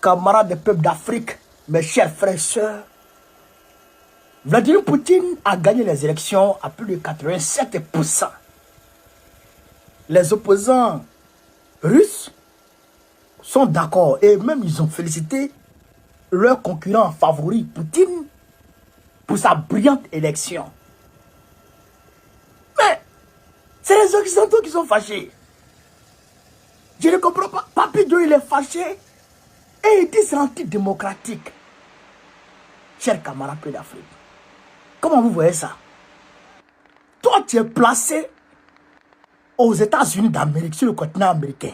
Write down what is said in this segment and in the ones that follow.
camarades des peuples d'Afrique, mes chers frères et sœurs, Vladimir Poutine a gagné les élections à plus de 87%. Les opposants russes sont d'accord et même ils ont félicité leur concurrent favori, Poutine, pour sa brillante élection. Mais c'est les Occidentaux qui sont fâchés. Je ne comprends pas. Papillon, il est fâché et il dit c'est antidémocratique. Chers camarades d'Afrique, comment vous voyez ça? Toi, tu es placé aux États-Unis d'Amérique, sur le continent américain.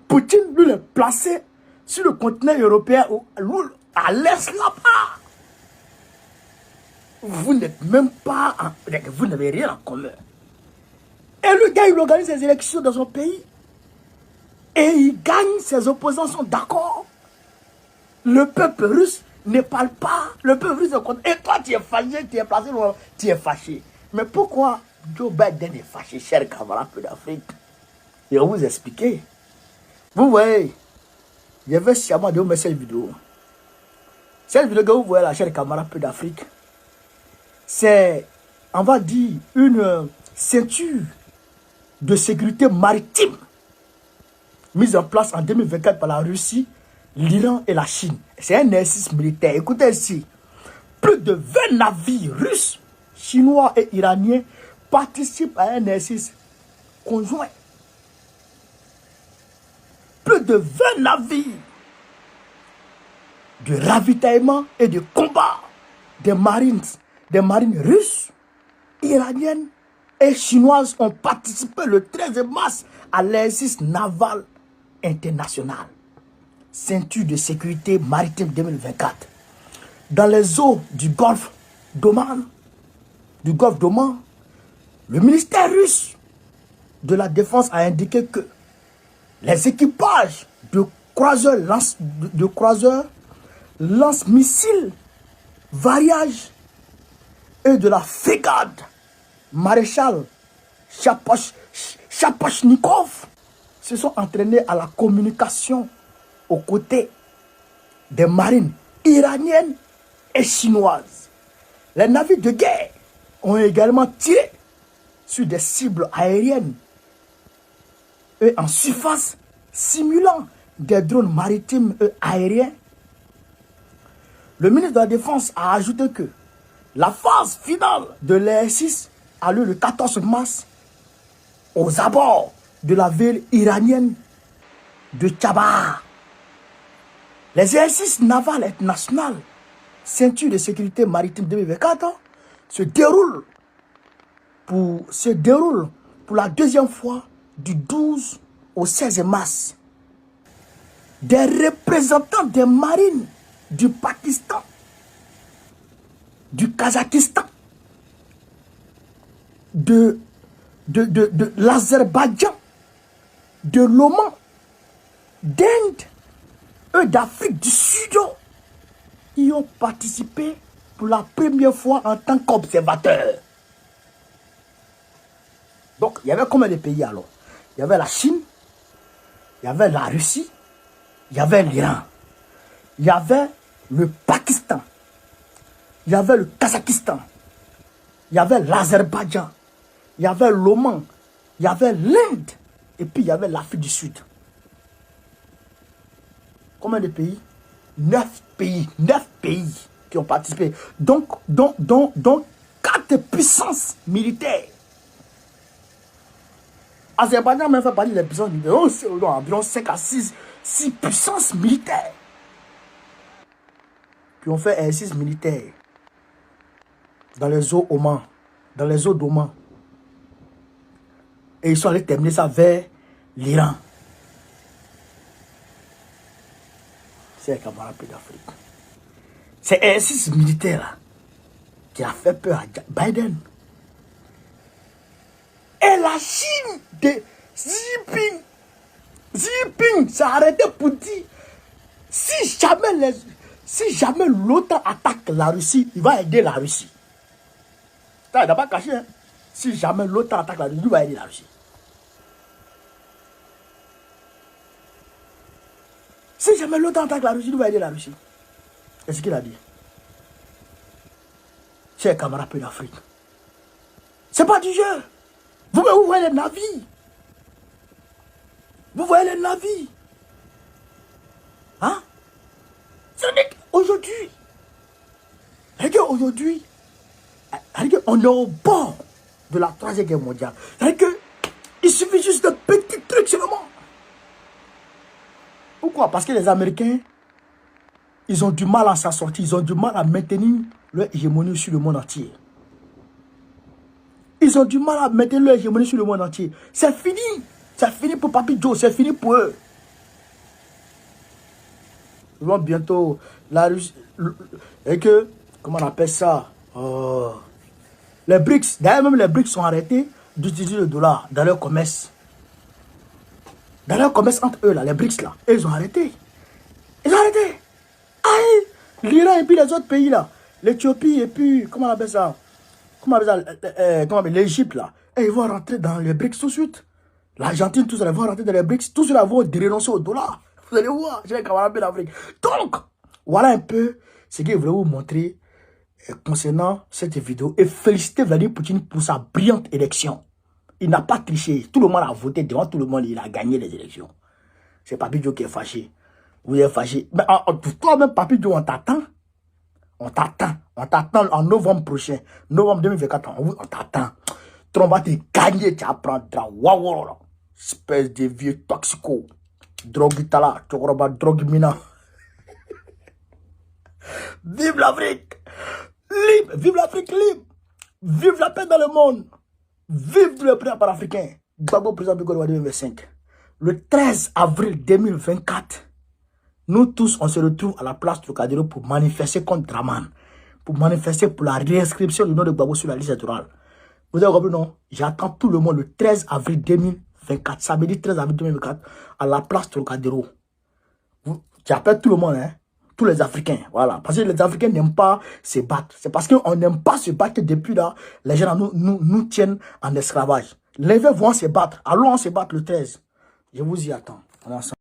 Poutine, lui, est placé sur le continent européen, à l'est là-bas. Vous n'êtes même pas... vous n'avez rien en commun. Et le gars, il organise ses élections dans son pays. Et il gagne, ses opposants sont d'accord. Le peuple russe ne parle pas. Le peuple russe est contre. Et toi, tu es fâché, tu es placé, tu es fâché. Mais pourquoi Joe Biden est fâché, chers camarades d'Afrique? Je vais vous expliquer. Vous voyez, je vais sciemment de vous mettre cette vidéo. Cette vidéo que vous voyez là, chers camarades d'Afrique, c'est, on va dire, une ceinture de sécurité maritime mise en place en 2024 par la Russie, l'Iran et la Chine. C'est un exercice militaire. Écoutez ici, plus de 20 navires russes, chinois et iraniens participent à un exercice conjoint. Plus de 20 navires de ravitaillement et de combat des marines russes, iraniennes et chinoises ont participé le 13 mars à l'exercice naval international. Ceinture de sécurité maritime 2024. Dans les eaux du Golfe d'Oman, le ministère russe de la Défense a indiqué que les équipages de croiseurs lance-missiles Variage et de la frégate maréchal Chapochnikov se sont entraînés à la communication aux côtés des marines iraniennes et chinoises. Les navires de guerre ont également tiré sur des cibles aériennes et en surface simulant des drones maritimes et aériens. Le ministre de la Défense a ajouté que la phase finale de l'exercice a lieu le 14 mars aux abords de la ville iranienne de Tchabah. Les exercices navals internationaux, ceinture de sécurité maritime 2024, se déroulent pour la deuxième fois du 12 au 16 mars. Des représentants des marines du Pakistan, du Kazakhstan, de l'Azerbaïdjan, de l'Oman, d'Inde et d'Afrique du Sud y ont participé pour la première fois en tant qu'observateurs. Donc, il y avait combien de pays alors? Il y avait la Chine, il y avait la Russie, il y avait l'Iran, il y avait le Pakistan, il y avait le Kazakhstan, il y avait l'Azerbaïdjan, il y avait l'Oman, il y avait l'Inde, et puis il y avait l'Afrique du Sud. Combien de pays? 9 pays qui ont participé. Donc 4 puissances militaires. Azerbaïdjan même fait partie des puissances militaires. Environ 5 à 6 puissances militaires qui ont fait exercice militaire dans les eaux Oman, dans les eaux d'Oman. Et ils sont allés terminer ça vers l'Iran. C'est un camarade d'Afrique. C'est exercice militaire là qui a fait peur à Biden. Et la Chine de Xi Jinping s'est arrêté pour dire si jamais l'OTAN attaque la Russie, il va aider la Russie. Ça, il n'a pas caché. Hein? Si jamais l'OTAN attaque la Russie, il va aider la Russie. Si jamais l'OTAN attaque la Russie, nous va aider la Russie. C'est ce qu'il a dit. Chers camarades pays d'Afrique. C'est pas du jeu. Vous voyez les navires. Vous voyez les navires. Hein? Aujourd'hui. Regarde aujourd'hui. On est au bord de la 3e guerre mondiale. Il suffit juste de petits trucs seulement. Pourquoi? Parce que les Américains, ils ont du mal à s'en sortir. Ils ont du mal à maintenir leur hégémonie sur le monde entier. Ils ont du mal à maintenir leur hégémonie sur le monde entier. C'est fini. C'est fini pour Papi Joe. C'est fini pour eux. Ils vont bientôt la Russie. Et que, comment on appelle ça? Les BRICS. D'ailleurs, même les BRICS sont arrêtés d'utiliser le dollar dans leur commerce. Dans leur commerce entre eux, là, les BRICS, là. Et ils ont arrêté. Ils ont arrêté. Aïe! L'Iran et puis les autres pays, là. L'Éthiopie et puis, comment on appelle ça? Comment on appelle ça? L'Égypte, là. Et ils vont rentrer dans les BRICS tout de suite. L'Argentine, tout ça, ils vont rentrer dans les BRICS. Tout cela vont renoncer au dollar. Vous allez voir, j'ai les camarades d'Afrique. Donc, voilà un peu ce que je voulais vous montrer concernant cette vidéo. Et féliciter Vladimir Poutine pour sa brillante élection. Il n'a pas triché. Tout le monde a voté devant tout le monde. Il a gagné les élections. C'est Papi Joe qui est fâché. Vous êtes fâché. Mais toi-même, Papi Joe, on t'attend. On t'attend. On t'attend en novembre prochain. Novembre 2024. On t'attend. On va te gagner. Tu apprendras. Waouh. Espèce de vieux toxico. Droguitala. Tchokoroba drogmina. Vive l'Afrique. Libre. Vive l'Afrique libre. Vive la paix dans le monde. Vive le président panafricain. Gbagbo président du 2025. Le 13 avril 2024, nous tous, on se retrouve à la place Trocadéro pour manifester contre Draman. Pour manifester pour la réinscription du nom de Gbagbo sur la liste électorale. Vous avez compris, non? J'attends tout le monde le 13 avril 2024. Samedi 13 avril 2024 à la place Trocadéro. J'appelle tout le monde, hein? Tous les Africains, voilà. Parce que les Africains n'aiment pas se battre. C'est parce qu'on n'aime pas se battre que depuis là, les gens nous tiennent en esclavage. Les veulent vont se battre. Allons se battre le 13. Je vous y attends. On est ensemble.